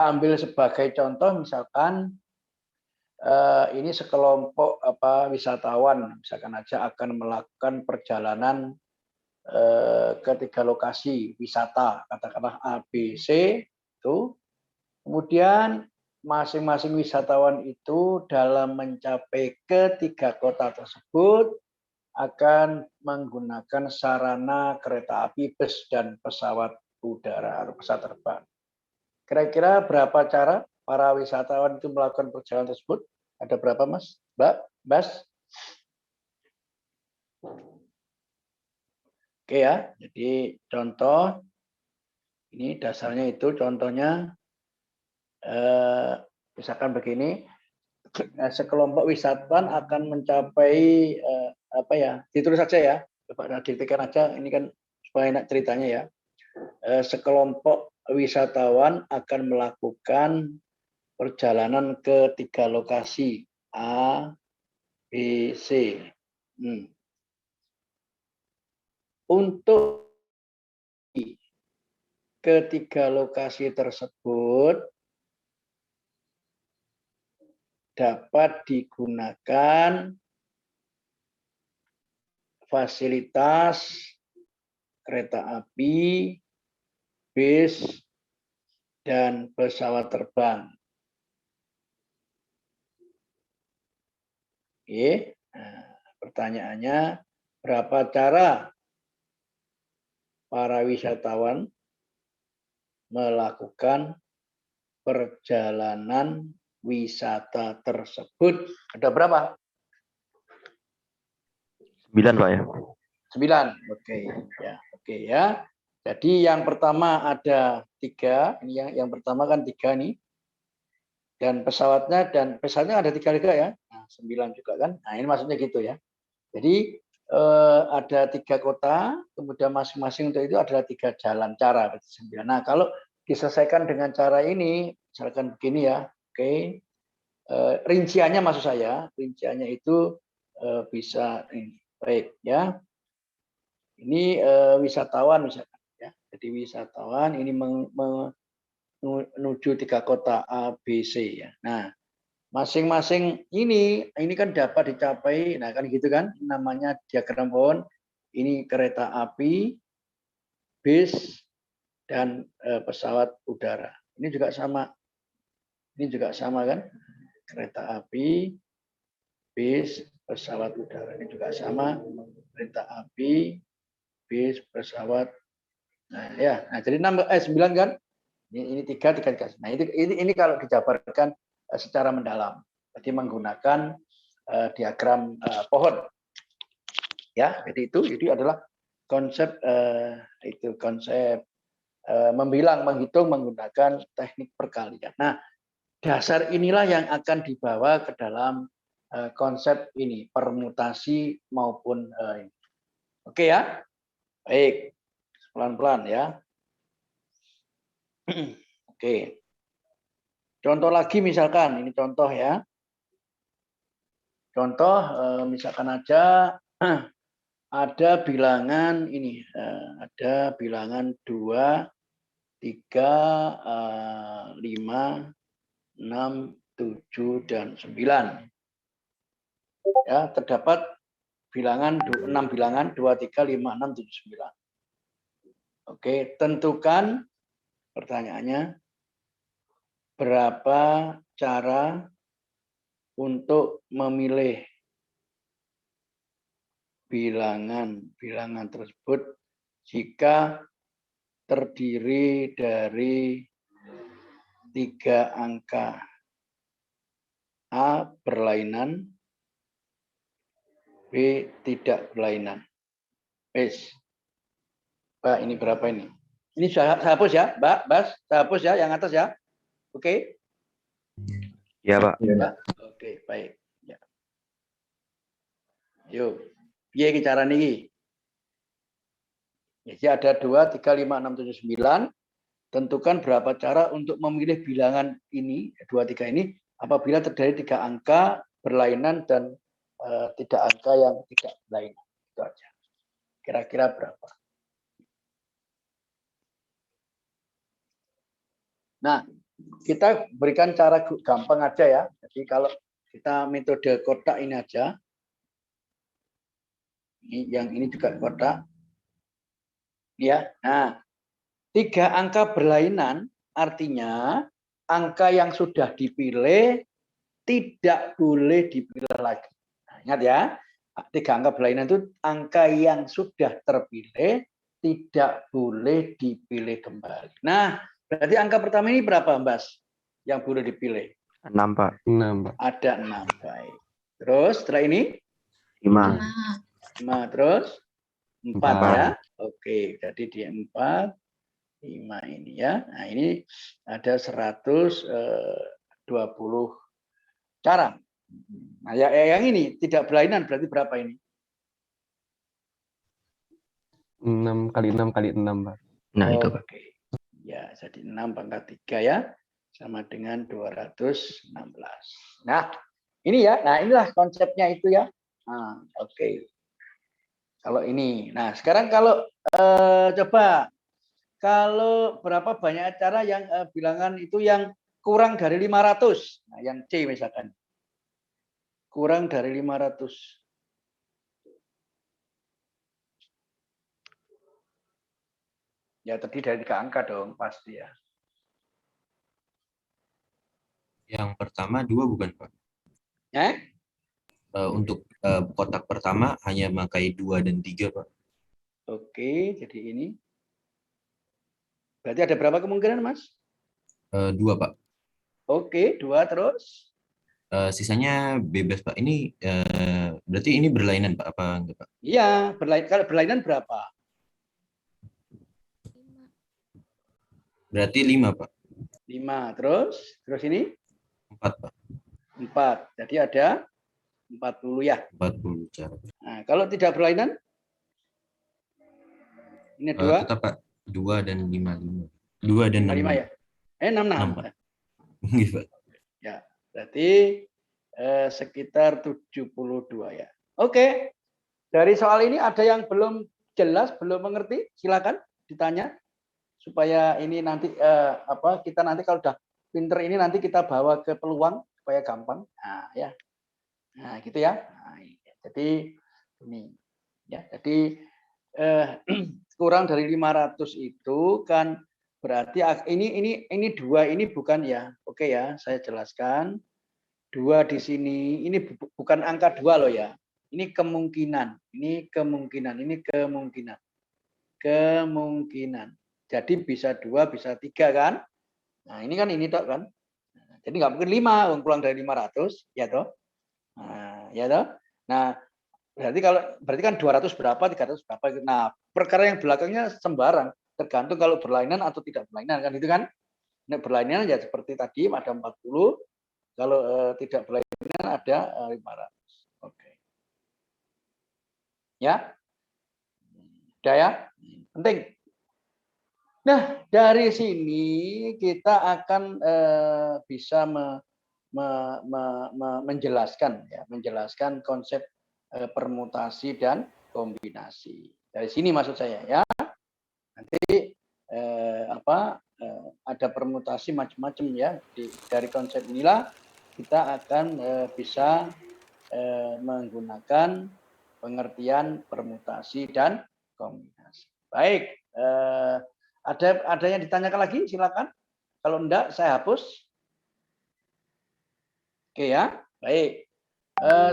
ambil sebagai contoh misalkan ini sekelompok wisatawan misalkan aja akan melakukan perjalanan ke 3 lokasi wisata, katakanlah A, B, C itu. Kemudian masing-masing wisatawan itu dalam mencapai ke 3 kota tersebut akan menggunakan sarana kereta api, bus, dan pesawat udara atau pesawat terbang. Kira-kira berapa cara para wisatawan itu melakukan perjalanan tersebut? Ada berapa, Mas? Mbak? Bas? Oke ya, jadi contoh, ini dasarnya itu contohnya, misalkan begini, sekelompok wisatawan akan mencapai, ditulis saja ya, coba diktikan aja, ini kan supaya enak ceritanya ya. Sekelompok wisatawan akan melakukan perjalanan ke 3 lokasi A, B, C. Untuk ketiga lokasi tersebut dapat digunakan fasilitas kereta api, bis, dan pesawat terbang. Oke. Nah, pertanyaannya, berapa cara para wisatawan melakukan perjalanan wisata tersebut? Ada berapa? 9, Pak ya. 9. Oke ya. Oke ya. Jadi yang pertama ada 3. Ini yang pertama kan 3 nih. Dan pesawatnya ada 3 juga ya. Nah, 9 juga kan. Nah, ini maksudnya gitu ya. Jadi ada 3 kota, kemudian masing-masing untuk itu adalah 3 jalan cara, berarti 9. Nah, kalau diselesaikan dengan cara ini, misalkan begini ya, oke, rinciannya maksud saya, rinciannya itu bisa ini, baik ya. Ini wisatawan misalkan ya. Jadi wisatawan ini menuju 3 kota A, B, C ya. Nah, masing-masing ini kan dapat dicapai, nah kan gitu kan, namanya diagram pohon. Ini kereta api, bis, dan pesawat udara. Ini juga sama. Ini juga sama kan, kereta api, bis, pesawat udara. Ini juga sama, kereta api, bis, pesawat. Nah ya, nah jadi 9 kan. Ini 3. Nah ini kalau dijabarkan secara mendalam. Jadi menggunakan diagram pohon. Ya, jadi itu adalah konsep menghitung menggunakan teknik perkalian. Nah, dasar inilah yang akan dibawa ke dalam konsep ini, permutasi maupun ini. Oke ya? Baik. Pelan-pelan ya. Oke. Contoh lagi misalkan, ini contoh ya. Contoh misalkan aja ada bilangan ini, ada bilangan 2, 3, 5, 6, 7, dan 9. Ya, terdapat bilangan 6 bilangan 2, 3, 5, 6, 7, 9. Oke, tentukan pertanyaannya berapa cara untuk memilih bilangan tersebut jika terdiri dari 3 angka. A berlainan, B tidak berlainan. Wes. Mbak, ini berapa ini? Ini saya hapus ya, Mbak, Bas, saya hapus ya yang atas ya. Oke? Ya, Pak. Ya. Oke, baik. Ya. Yuk. Piye iki carane iki? Jadi ada 2, 3, 5, 6, 7, 9. Tentukan berapa cara untuk memilih bilangan ini, 2, 3 ini, apabila terdiri 3 angka berlainan dan tidak angka yang tidak berlainan. Itu aja. Kira-kira berapa? Nah, kita berikan cara gampang aja ya. Jadi kalau kita metode kotak ini aja. Yang ini juga kotak. Ya. Nah, 3 angka berlainan artinya angka yang sudah dipilih tidak boleh dipilih lagi. Nah, ingat ya, 3 angka berlainan itu angka yang sudah terpilih tidak boleh dipilih kembali. Nah, berarti angka pertama ini berapa, Mbas? Yang boleh dipilih? 6, Pak. 6, Pak. Ada 6, baik. Terus setelah ini 5. 5, terus 4 4. ya. Oke, jadi di 4, 5 ini ya. Nah, ini ada 120 cara. Nah, yang ini tidak berlainan berarti berapa ini? 6 kali 6 kali 6, Pak. Nah, itu, Pak. Oke. Ya, jadi 6 pangkat 3 ya. Sama dengan 216. Nah, ini ya. Nah, inilah konsepnya itu ya. Nah, oke. Kalau ini. Nah, sekarang kalau coba kalau berapa banyak cara yang bilangan itu yang kurang dari 500. Nah, yang C misalkan. Kurang dari 500. Ya terdiri dari 3 angka dong pasti ya. Yang pertama 2 bukan, Pak? Untuk kotak pertama hanya memakai 2 dan 3, Pak. Oke, jadi ini. Berarti ada berapa kemungkinan, Mas? 2, Pak. Oke, 2 terus. Sisanya bebas, Pak. Ini berarti ini berlainan, Pak, apa enggak, Pak? Iya, kalau berlainan berapa? Berarti 5, Pak. 5 terus ini 4, Pak. 4. Jadi ada 40 ya. 40 cara. Nah, kalau tidak berlainan? Ini 2. Tetap, Pak. 2 dan 5. 2 dan 5 6. ya. 6. 6, Pak. Iya, Pak. Ya, berarti sekitar 72 ya. Oke. Dari soal ini ada yang belum jelas, belum mengerti? Silakan ditanya supaya ini nanti kita nanti kalau udah pinter ini nanti kita bawa ke peluang supaya gampang. Nah, ya. Nah, gitu ya. Nah, jadi ini ya. Jadi kurang dari 500 itu kan berarti ini 2 ini bukan ya. Oke ya, saya jelaskan. 2 di sini ini bukan angka 2 loh ya. Ini kemungkinan. Kemungkinan. Jadi bisa 2, bisa 3 kan? Nah, ini kan ini toh kan. Jadi nggak mungkin 5, kurang dari 500, ya toh. Nah, ya toh. Nah, berarti kan 200 berapa, 300 berapa. Nah, perkara yang belakangnya sembarang, tergantung kalau berlainan atau tidak berlainan kan itu kan. Nah, berlainan ya seperti tadi ada 40, kalau tidak berlainan ada 500. Oke. Ya. Udah ya? Penting. Nah, dari sini kita akan bisa menjelaskan konsep permutasi dan kombinasi. Dari sini maksud saya ya. Nanti ada permutasi macam-macam ya. Dari konsep inilah kita akan bisa menggunakan pengertian permutasi dan kombinasi. Baik, ada yang ditanyakan lagi? Silakan. Kalau enggak, saya hapus. Oke ya, baik.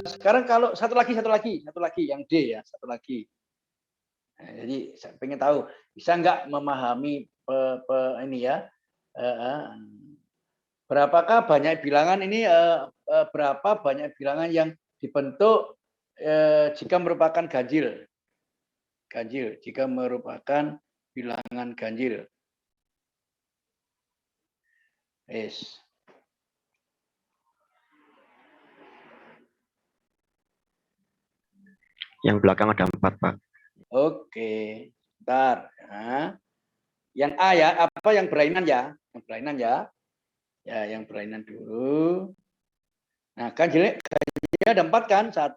Sekarang kalau satu lagi yang D ya, satu lagi. Nah, jadi saya ingin tahu bisa enggak memahami ini ya? Berapakah banyak bilangan ini? Berapa banyak bilangan yang dibentuk jika merupakan ganjil? Ganjil jika merupakan bilangan ganjil. Yes. Yang belakang ada 4, Pak. Oke, bentar. Nah, yang A ya, apa yang berlainan ya? Yang berlainan ya. Ya, yang berlainan dulu. Nah, ganjilnya ada 4 kan? 1,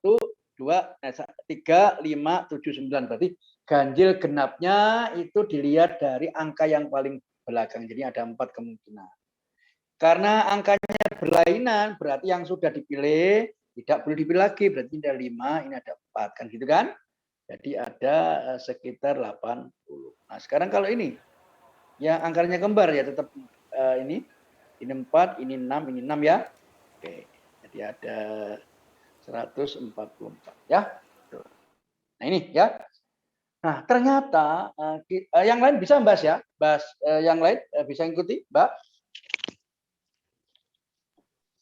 2, 3, 5, 7, 9. Berarti ganjil genapnya itu dilihat dari angka yang paling belakang. Jadi ada 4 kemungkinan. Karena angkanya berlainan, berarti yang sudah dipilih tidak boleh dipilih lagi, berarti ini ada 5, ini ada 4, kan gitu kan? Jadi ada sekitar 80. Nah, sekarang kalau ini, yang angkanya kembar ya tetap ini 4, ini 6, ini 6 ya. Oke, jadi ada 144 ya. Nah ini ya. Nah ternyata yang lain bisa Mbak ya, Mbak yang lain bisa ikuti Mbak.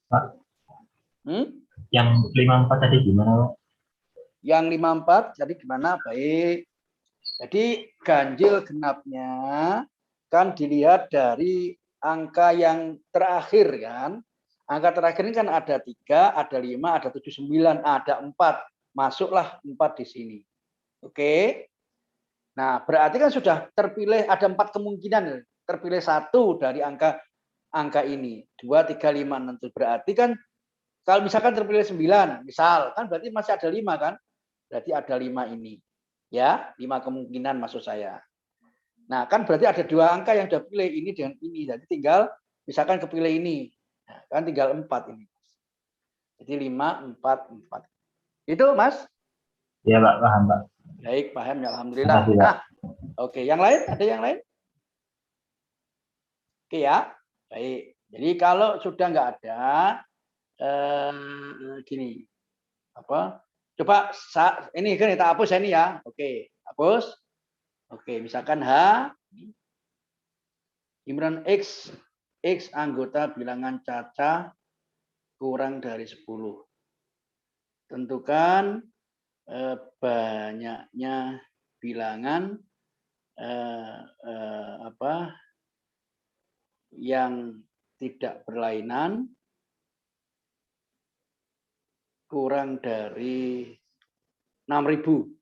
Pak, Hmm? yang 54 tadi gimana, Pak? Yang 54 jadi gimana? Baik. Jadi ganjil genapnya kan dilihat dari angka yang terakhir kan. Angka terakhir ini kan ada 3, ada 5, ada 7, 9, ada 4. Masuklah 4 di sini. Oke. Nah, berarti kan sudah terpilih ada 4 kemungkinan. Terpilih 1 dari angka ini. 2, 3, 5, 6. Berarti kan kalau misalkan terpilih 9, misal, kan berarti masih ada 5 kan? Berarti ada 5 ini. Ya, 5 kemungkinan maksud saya. Nah, kan berarti ada 2 angka yang sudah pilih ini dengan ini. Jadi tinggal misalkan kepilih ini. Nah, kan tinggal 4 ini. Jadi 5, 4, 4. Itu, Mas? Ya, Pak, paham, Pak. Baik, paham ya, alhamdulillah. Terima kasih, Pak. Nah, oke, yang lain ada yang lain? Oke ya. Baik. Jadi kalau sudah nggak ada gini. Apa? Coba ini kan kita hapus ini ya. Oke, hapus. Oke, misalkan H himpunan X anggota bilangan caca kurang dari 10. Tentukan banyaknya bilangan yang tidak berlainan kurang dari 6.000.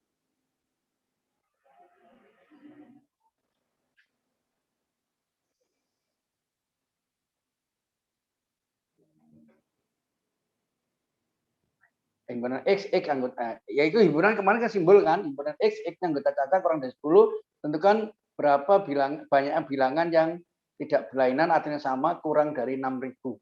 Himpunan X anggota, yaitu himpunan kemarin kan simbol kan, himpunan X anggota caca kurang dari 10, tentukan berapa banyak bilangan yang tidak berlainan artinya sama kurang dari 6.000.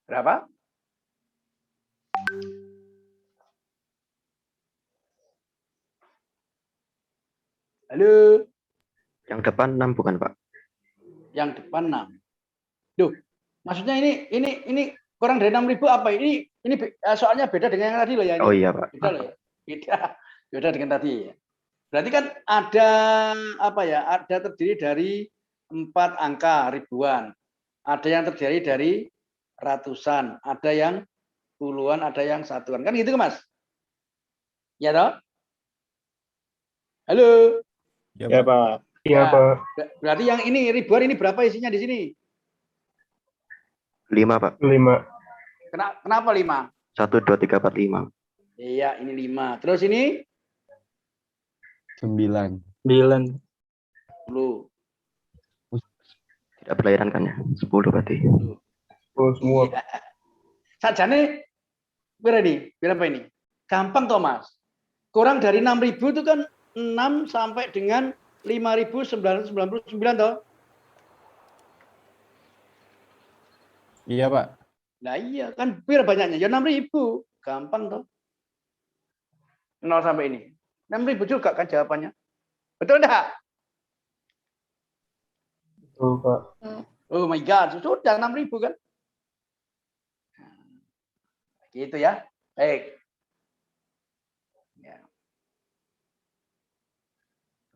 Berapa? Halo. Yang depan 6 bukan, Pak? Yang depan 6. Duh, maksudnya ini kurang dari 6.000 apa? Ini soalnya beda dengan yang tadi loh ya. Ini. Oh iya, Pak. Beda loh ya. Beda dengan tadi ya. Berarti kan ada apa ya? Ada terdiri dari 4 angka ribuan. Ada yang terdiri dari ratusan, ada yang puluhan, ada yang satuan. Kan gitu, Mas? Ya toh? Halo. Ya, Pak. Ya, Pak. Berarti yang ini ribuan ini berapa isinya di sini? 5, Pak. 5. Kenapa 5? 1, 2, 3, 4, 5. Iya, ini 5. Terus ini? 9. 10. Tidak berlainan kan ya? 10 berarti. 10 semua. Iya. Sajane berapa ini? Gampang toh, Mas. Kurang dari 6.000 itu kan 6 sampai dengan 5.999 toh. Iya, Pak. Nah iya, kan biar banyaknya ya 6.000. Gampang toh. 0 sampai ini. 6.000 juga kan jawabannya. Betul enggak? Betul, Pak. Oh my God, sudah 6.000 kan? Gitu ya. Baik. Ya.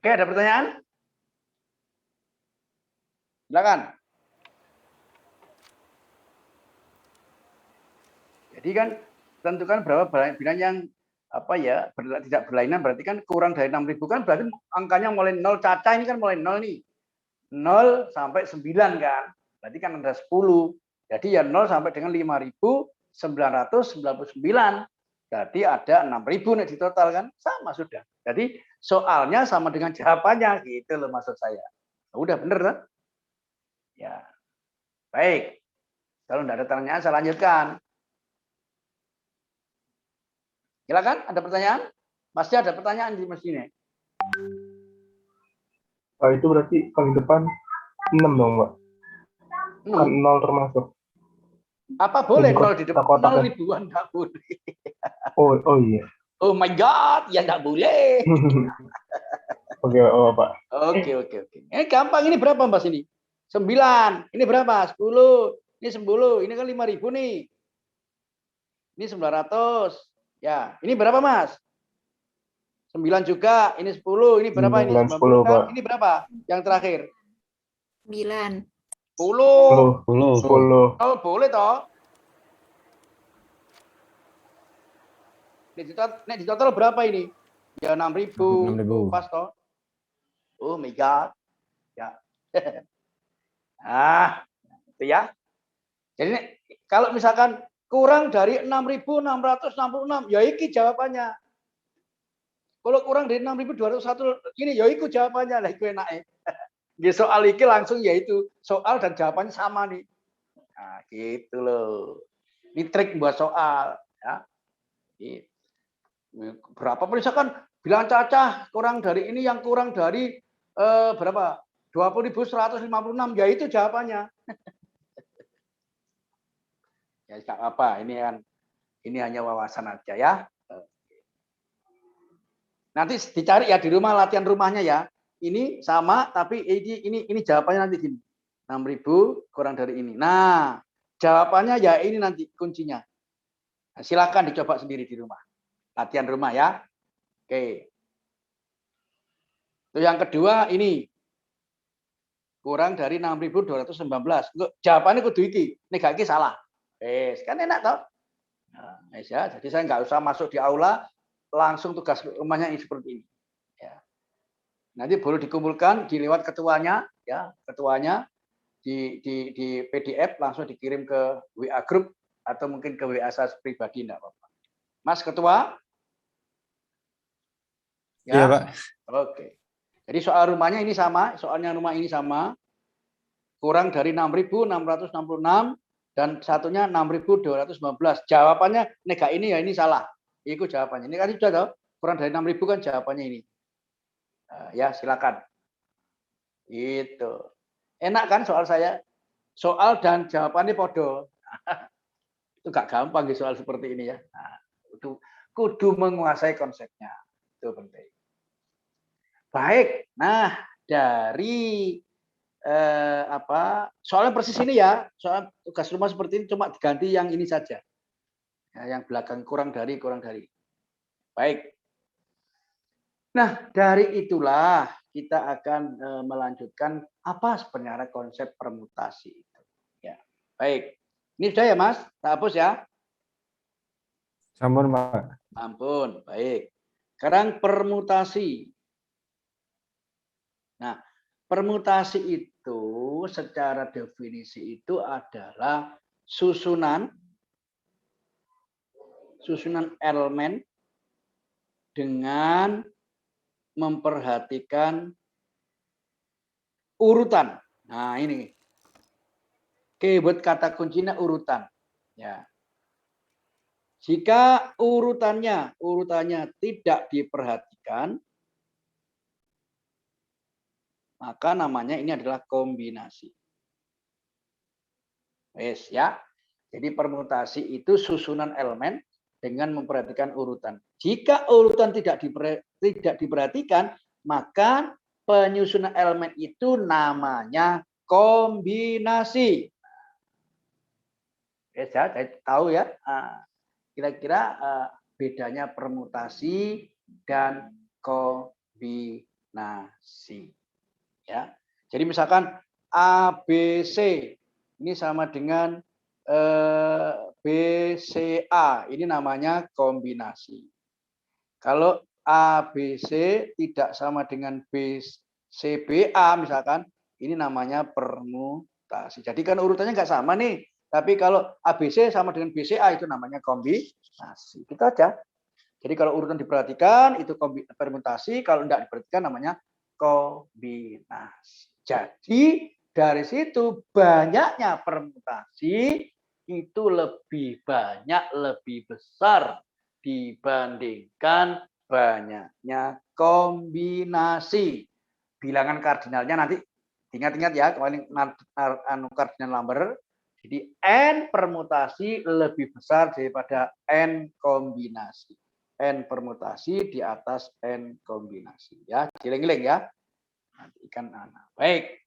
Oke, ada pertanyaan? Silakan. Jadi kan tentukan berapa bilangan yang tidak berlainan, berarti kan kurang dari 6.000 kan berarti angkanya mulai 0, caca ini kan mulai 0 nih. 0 sampai 9 kan. Berarti kan ada 10. Jadi ya 0 sampai dengan 5.999. Jadi ada 6.000 nih di total kan. Sama sudah. Jadi soalnya sama dengan jawabannya gitu loh maksud saya. Udah bener kan? Ya. Baik. Kalau tidak ada pertanyaan, saya lanjutkan. Silakan, ada pertanyaan? Pasti ada pertanyaan di mesinnya. Itu berarti kali depan 6 dong, Pak. Kan 0 termasuk. Apa boleh Ini 0 di depan? kotak-kotaknya. 0 ribuan nggak boleh. Oh iya. Oh my God, ya nggak boleh. Oke, Pak. Oke. Ini gampang, ini berapa Mas ini? 9. Ini berapa? 10. Ini 10. Ini kan 5.000 nih. Ini 900. Ya, ini berapa Mas? 9 juga. Ini 10. Ini berapa ini? 9, 10, Pak. Ini berapa? Yang terakhir? 9. 10. 10. Oh, boleh toh? Nek di total berapa ini? Ya 6.000. 6.000. Pas toh? Oh my God. Ya. Itu ya. Jadi kalau misalkan kurang dari 6.666, ya iki jawabannya. Kalau kurang dari 6.201, ini ya iku jawabannya lah, iku enake. Nggih, soal iki langsung yaitu soal dan jawabannya sama nih. Nah, gitu loh. Ini trik buat soal, ya. Berapa misalkan bilang cacah kurang dari ini, yang kurang dari berapa? 20.156, ya itu jawabannya. Ya enggak apa, ini hanya wawasan aja ya. Nanti dicari ya di rumah, latihan rumahnya ya. Ini sama tapi ini jawabannya nanti gini. 6.000 kurang dari ini. Nah, jawabannya ya ini nanti kuncinya. Nah, silakan dicoba sendiri di rumah. Latihan rumah ya. Oke. Itu yang kedua ini. Kurang dari 6.219. Jawabannya kudu iki. Nek gak iki salah. Kan enak toh? Nah, ya, jadi saya nggak usah masuk di aula, langsung tugas rumahnya ini seperti ini. Ya. Nanti boleh dikumpulkan, dilewat ketuanya, ya, ketuanya di PDF langsung dikirim ke WA grup atau mungkin ke WA saya pribadi, enggak apa-apa. Mas Ketua? Ya? Iya, Pak. Oke. Jadi soal rumahnya ini sama, soalnya rumah ini sama. Kurang dari 6.666 dan satunya 6.219. Jawabannya nega ini ya ini salah. Itu jawabannya. Ini kan sudah tahu, kurang dari 6.000 kan jawabannya ini. Ya, silakan. Itu. Enak kan soal saya? Soal dan jawabannya podo. Itu gak gampang di soal seperti ini ya. Nah, itu kudu menguasai konsepnya. Itu penting. Baik. Nah, dari soalnya persis ini ya, soal tugas rumah seperti ini cuma diganti yang ini saja. Ya, yang belakang kurang dari. Baik. Nah, dari itulah kita akan melanjutkan apa sebenarnya konsep permutasi itu. Ya. Baik. Ini sudah ya, Mas? Tak hapus ya? Sampun, Pak. Ampun, baik. Sekarang permutasi. Nah, permutasi itu secara definisi itu adalah susunan elemen dengan memperhatikan urutan. Nah, ini keyword kata kuncinya urutan. Ya. Jika urutannya tidak diperhatikan, maka namanya ini adalah kombinasi. Wes ya. Jadi permutasi itu susunan elemen dengan memperhatikan urutan. Jika urutan tidak diperhatikan, maka penyusunan elemen itu namanya kombinasi. Wes ya, saya tahu ya. Kira-kira bedanya permutasi dan kombinasi. Ya, jadi misalkan ABC ini sama dengan BCA, ini namanya kombinasi. Kalau ABC tidak sama dengan BCBA misalkan, ini namanya permutasi. Jadi kan urutannya nggak sama nih, tapi kalau ABC sama dengan BCA itu namanya kombinasi. Gitu aja. Jadi kalau urutan diperhatikan itu permutasi, kalau tidak diperhatikan namanya kombinasi. Jadi dari situ banyaknya permutasi itu lebih banyak, lebih besar dibandingkan banyaknya kombinasi. Bilangan kardinalnya nanti ingat-ingat ya, kemarin kardinal number. Jadi n permutasi lebih besar daripada n kombinasi. N permutasi di atas n kombinasi ya. Giling-giling ya. Nanti ikan anak. Baik.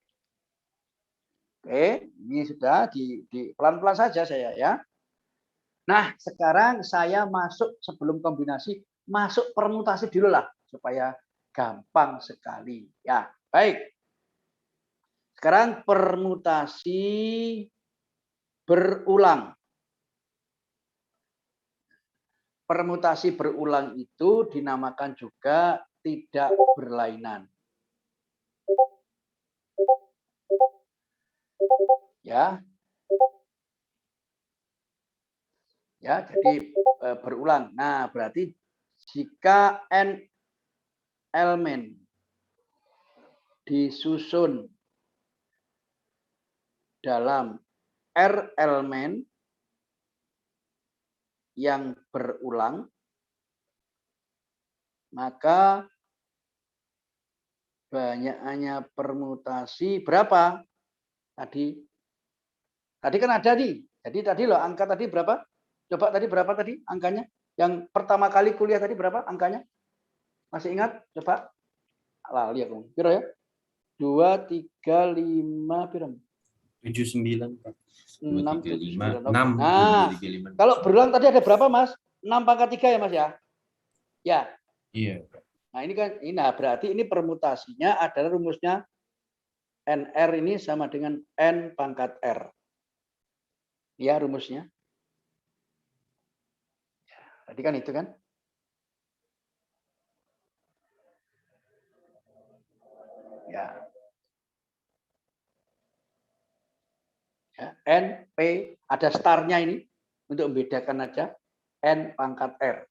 Oke, ini sudah di pelan-pelan saja saya ya. Nah, sekarang saya masuk sebelum kombinasi, masuk permutasi dulu lah supaya gampang sekali ya. Baik. Sekarang permutasi berulang. Permutasi berulang itu dinamakan juga tidak berlainan. Ya. Ya, jadi berulang. Nah, berarti jika n elemen disusun dalam R elemen yang berulang, maka banyaknya permutasi berapa? Tadi kan ada nih. Jadi tadi loh angka tadi berapa? Coba tadi berapa tadi angkanya? Yang pertama kali kuliah tadi berapa angkanya? Masih ingat? Coba. Lali aku. Piro ya? 2, 3, 5, piro? 79, Pak. 6, 7, 7, 9. 6, Nah, 2, 3, 5. kalau berulang tadi ada berapa, Mas? 6 pangkat 3 ya, Mas ya? Ya. Iya, Pak. Nah, ini kan berarti ini permutasinya adalah rumusnya NR ini sama dengan N pangkat R. Ya, rumusnya. Tadi kan itu kan? Ya. Ya, N, P, ada starnya ini untuk membedakan aja N pangkat R.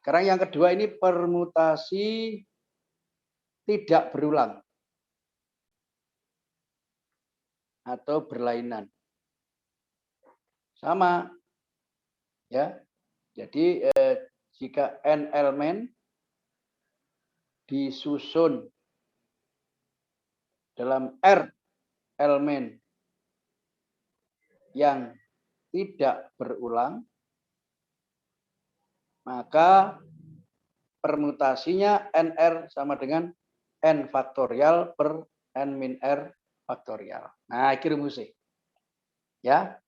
Sekarang yang kedua ini permutasi tidak berulang atau berlainan. Sama. Ya. Jadi jika N elemen disusun dalam R elemen yang tidak berulang, maka permutasinya NR sama dengan N faktorial per N min R faktorial. Nah, ini rumusnya. Ya.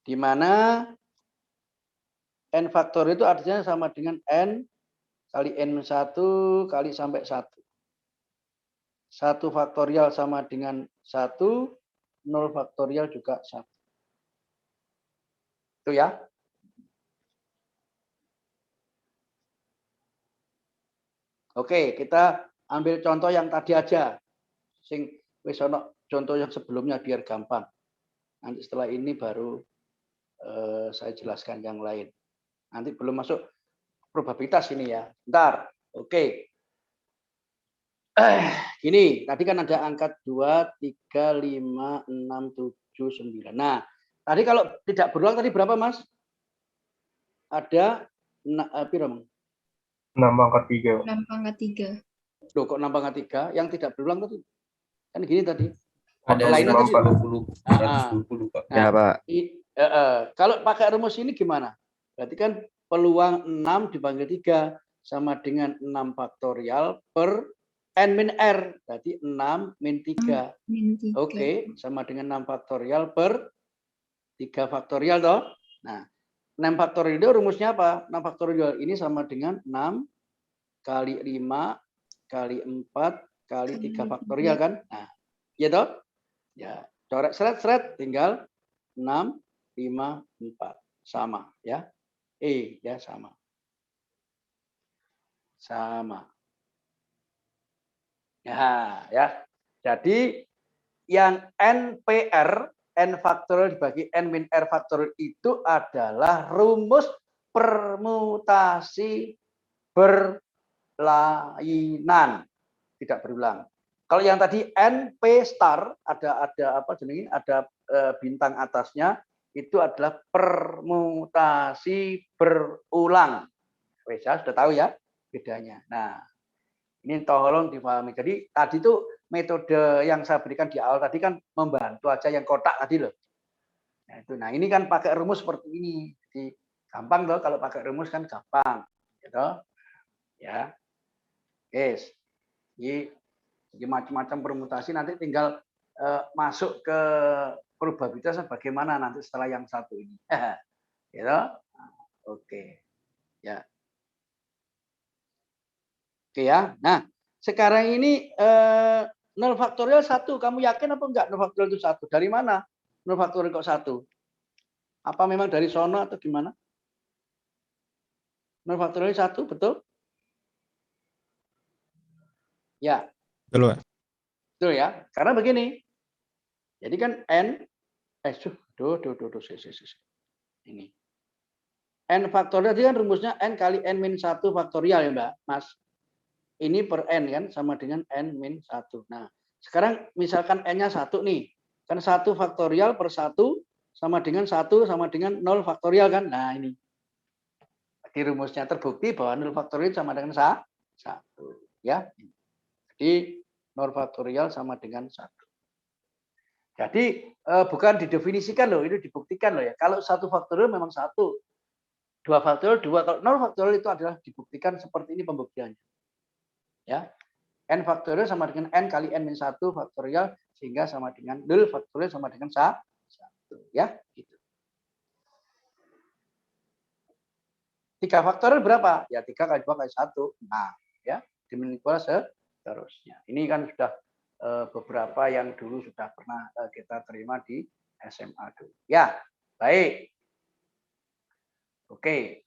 Di mana N faktor itu artinya sama dengan N kali N1 kali sampai 1. 1 faktorial sama dengan 1, 0 faktorial juga 1. Itu ya. Oke, kita ambil contoh yang tadi aja. Sing wis ono contoh yang sebelumnya biar gampang. Nanti setelah ini baru saya jelaskan yang lain. Nanti belum masuk probabilitas ini ya. Bentar. Oke. Gini, tadi kan ada angka 2, 3, 5, 6, 7, 9. Nah, tadi kalau tidak berulang tadi berapa, Mas? Ada berapa? 6 pangkat 3. 6 pangkat 3. Loh, kok 6 pangkat 3? Yang tidak berulang tadi? Kan gini tadi. Ada Lainnya tadi. 120, Pak. Nah, Ya, Pak. Kalau pakai rumus ini gimana? Berarti kan peluang 6 dibagi 3 sama dengan 6 faktorial per N min R. Berarti 6 min 3. Min 3. Oke, sama dengan 6 faktorial per 3 faktorial toh. Nah, 6 faktorial itu rumusnya apa? 6 faktorial ini sama dengan 6 kali 5 kali 4 kali 3 faktorial kan? Nah, ya toh? Ya, coret seret tinggal 6, 5, 4. Sama ya. Ya sama. Sama. Ya. Jadi yang NPR, N faktorial dibagi N min R faktorial itu adalah rumus permutasi berlainan, tidak berulang. Kalau yang tadi NP star ada apa jenenge? Ada bintang atasnya itu adalah permutasi berulang. Saya sudah tahu ya bedanya. Nah, ini tolong dipahami. Jadi tadi itu metode yang saya berikan di awal tadi kan membantu aja yang kotak tadi loh. Nah, itu. Nah, ini kan pakai rumus seperti ini. Jadi gampang loh kalau pakai rumus kan gampang, gitu. Ya. Guys. Jadi macam-macam permutasi nanti tinggal masuk ke probabilitas bagaimana nanti setelah yang satu ini. Gitu. Oke. Ya. Oke ya. Nah, sekarang ini 0 faktorial 1. Kamu yakin apa enggak 0 faktorial itu 1? Dari mana 0 faktorial kok 1? Apa memang dari sono atau gimana? 0 faktorial 1, betul? Ya. Betul, Pak. Betul ya. Karena begini. Jadi kan N ini. N faktorial itu kan rumusnya N kali N min 1 faktorial ya, Mbak, Mas. Ini per N kan sama dengan N min 1. Nah, sekarang misalkan N-nya 1 nih. Kan 1 faktorial per 1 sama dengan 1 sama dengan 0 faktorial kan. Nah, ini. Di rumusnya terbukti bahwa 0 faktorial sama dengan 1. Ya. Jadi 0 faktorial sama dengan 1. Jadi bukan didefinisikan loh, ini dibuktikan loh ya. Kalau 1 faktorial memang 1. 2 faktorial 2. Kalau 0 faktorial itu adalah dibuktikan seperti ini pembuktiannya. Ya, N faktorial sama dengan N kali N min 1 faktorial sehingga sama dengan 0 faktorial sama dengan 1. Ya, gitu. 3 faktorial berapa? Ya 3 kali 2 kali 1. Nah, ya, demikian seterusnya. Ini kan sudah beberapa yang dulu sudah pernah kita terima di SMA dulu. Ya, baik. Oke,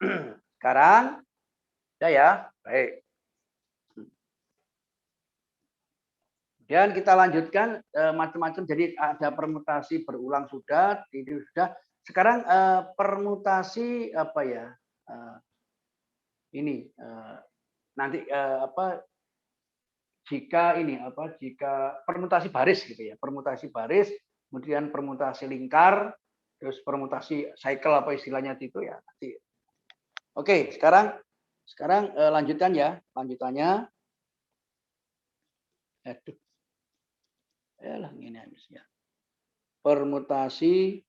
sekarang ya, baik. Dan kita lanjutkan macam-macam. Jadi ada permutasi berulang sudah, itu sudah. Sekarang permutasi apa ya? Ini nanti jika ini apa? Jika permutasi baris gitu ya. Permutasi baris, kemudian permutasi lingkar, terus permutasi cycle apa istilahnya itu ya. Nanti. Oke, sekarang lanjutkan ya. Lanjutannya. Aduh. Yalah, ini habis ya. Permutasi